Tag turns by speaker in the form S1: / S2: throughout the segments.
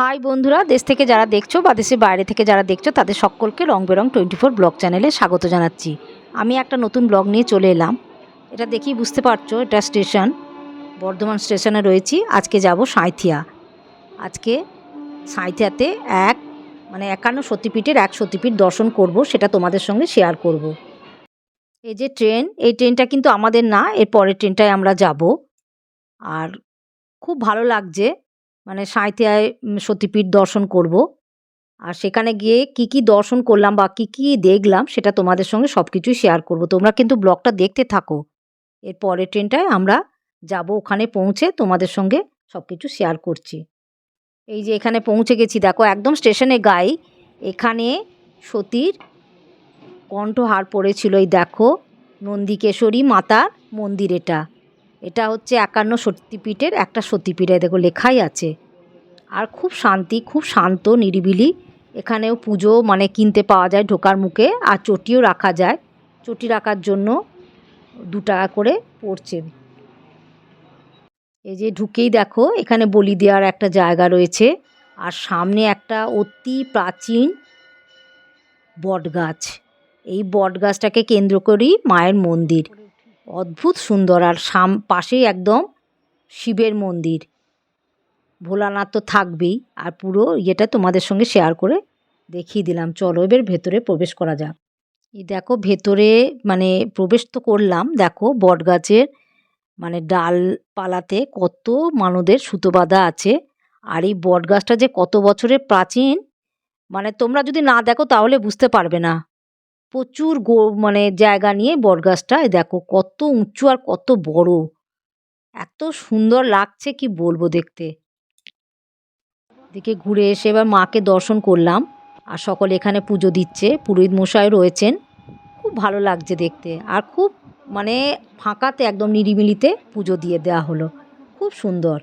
S1: High বন্ধুরা, দেশ থেকে যারা দেখছো বা দেশের বাইরে থেকে যারা দেখছো তাদের সকলকে রং বেরং 24 ব্লগ চ্যানেলে স্বাগত জানাচ্ছি। আমি একটা নতুন ব্লগ নিয়ে চলে এলাম। এটা দেখেই বুঝতে পারছো এটা স্টেশন, বর্ধমান স্টেশনে রয়েছি। আজকে যাব সাঁইথিয়া। আজকে সাঁইথিয়াতে 51 সতীপীঠের এক সতীপীঠ দর্শন করব, সেটা তোমাদের সঙ্গে শেয়ার করব। এই যে ট্রেন, এই ট্রেনটা কিন্তু আমাদের না, এর পরের ট্রেনটায় আমরা যাব। আর খুব ভালো লাগছে, মানে সাঁইথিয়ায় সতীপীঠ দর্শন করব। আর সেখানে গিয়ে কি কি দর্শন করলাম বা কি কি দেখলাম সেটা তোমাদের সঙ্গে সব কিছুই শেয়ার করব। তোমরা কিন্তু ব্লগটা দেখতে থাকো। এর পরের ট্রেনটায় আমরা যাব, ওখানে পৌঁছে তোমাদের সঙ্গে সব কিছু শেয়ার করছি। এই যে এখানে পৌঁছে গেছি, দেখো একদম স্টেশনে গায়ে এখানে সতীর কণ্ঠহার পড়েছিল। এই দেখো নন্দিকেশ্বরী মাতার মন্দির, এটা হচ্ছে 51 সতীপীঠের একটা সতীপীঠ, দেখো লেখাই আছে। আর খুব শান্তি, খুব শান্ত নিরিবিলি। এখানেও পুজো মানে কিনতে পাওয়া যায় ঢোকার মুখে, আর চটিও রাখা যায়। চটি রাখার জন্য 2 টাকা করে পড়ছে। এই যে ঢুকেই দেখো এখানে বলি দেওয়ার একটা জায়গা রয়েছে, আর সামনে একটা অতি প্রাচীন বটগাছ। এই বটগাছটাকে কেন্দ্র করেই মায়ের মন্দির, অদ্ভুত সুন্দর। আর পাশেই একদম শিবের মন্দির, ভোলানাথ তো থাকবেই। আর পুরো ইয়েটা তোমাদের সঙ্গে শেয়ার করে দেখিয়ে দিলাম। চলো এবার ভেতরে প্রবেশ করা যাক। এই দেখো ভেতরে মানে প্রবেশ তো করলাম, দেখো বটগাছের মানে ডালপালাতে কত মানদের সুতো বাঁধা আছে। আর এই বটগাছটা যে কত বছরের প্রাচীন, মানে তোমরা যদি না দেখো তাহলে বুঝতে পারবে না। প্রচুর মানে জায়গা নিয়ে বটগাছটা, দেখো কত উঁচু আর কত বড়, এত সুন্দর লাগছে কি বলবো দেখতে। দিকে ঘুরে এসে এবার মাকে দর্শন করলাম। আর সকলে এখানে পুজো দিচ্ছে, পুরোহিত মশাই রয়েছেন। খুব ভালো লাগছে দেখতে। আর খুব মানে ফাঁকাতে একদম নিরিবিলিতে পুজো দিয়ে দেওয়া হলো, খুব সুন্দর।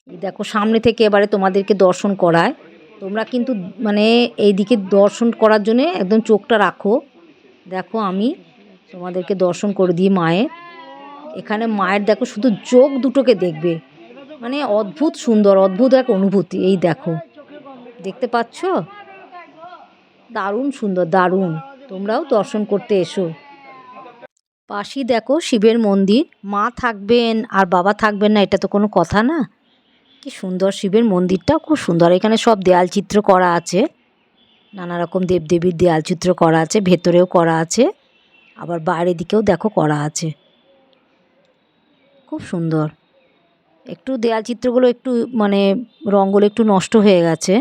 S1: এই দেখো সামনে থেকে এবারে তোমাদেরকে দর্শন করায়। তোমরা কিন্তু মানে এই দিকে দর্শন করার জন্যে একদম চোখটা রাখো। দেখো আমি তোমাদেরকে দর্শন করে দিই মায়ের। এখানে মায়ের দেখো শুধু চোখ দুটোকে দেখবে, মানে অদ্ভুত সুন্দর, অদ্ভুত এক অনুভূতি। এই দেখো দেখতে পাচ্ছ, দারুণ সুন্দর, দারুণ। তোমরাও দর্শন করতে এসো। পাশেই দেখো শিবের মন্দির, মা থাকবেন আর বাবা থাকবেন না এটা তো কোনো কথা না। কি সুন্দর শিবের মন্দিরটাও খুব সুন্দর। এখানে সব দেয়াল চিত্র করা আছে, নানা রকম দেবদেবীর দেয়াল চিত্র করা আছে, ভেতরেও করা আছে, আবার বাইরের দিকেও দেখো করা আছে, খুব সুন্দর। একটু দেয়াল চিত্রগুলো একটু মানে রঙগুলো একটু নষ্ট হয়ে গেছে।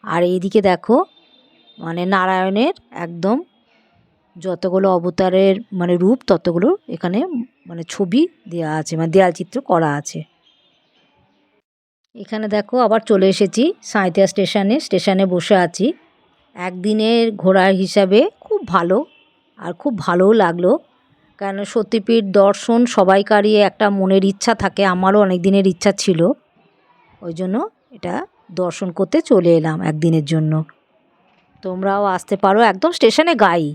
S1: আর এইদিকে দেখো মানে নারায়ণের একদম যতগুলো অবতারের মানে রূপ ততগুলো এখানে মানে ছবি দেওয়া আছে, মানে দেয়াল চিত্র করা আছে। এখানে দেখো আবার চলে এসেছি সাঁইথিয়া স্টেশনে বসে আছি। একদিনের ঘোরার হিসাবে খুব ভালো, আর খুব ভালোও লাগলো। কেন সতীপীঠ দর্শন সবাইকারই একটা মনের ইচ্ছা থাকে, আমারও অনেক দিনের ইচ্ছা ছিল। ওই জন্য এটা দর্শন করতে চলে এলাম একদিনের জন্য। তোমরাও আসতে পারো, একদম স্টেশনে গায়ে।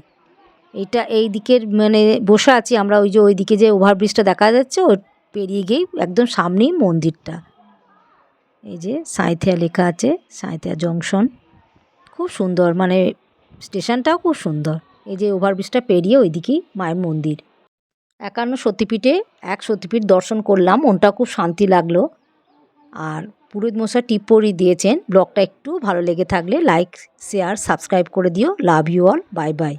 S1: এই দিকের মানে বসে আছি আমরা, ওই যে ওই দিকে যে ওভারব্রিজটা দেখা যাচ্ছে ওই পেরিয়ে গিয়েই একদম সামনেই মন্দিরটা। এই যে সাঁইথিয়া লেখা আছে, সাঁইথিয়া জংশন, খুব সুন্দর, মানে স্টেশনটাও খুব সুন্দর। এই যে ওভারব্রিজটা পেরিয়ে ওই দিকেই মায়ের মন্দির। 51 সতীপীঠে এক সতীপীঠ দর্শন করলাম, মনটা খুব শান্তি লাগলো। আর পুরোহিত মশাই টিপ্পরি দিয়েছেন। ব্লগটা একটু ভালো লেগে থাকলে লাইক, শেয়ার, সাবস্ক্রাইব করে দিও। Love you all, bye by.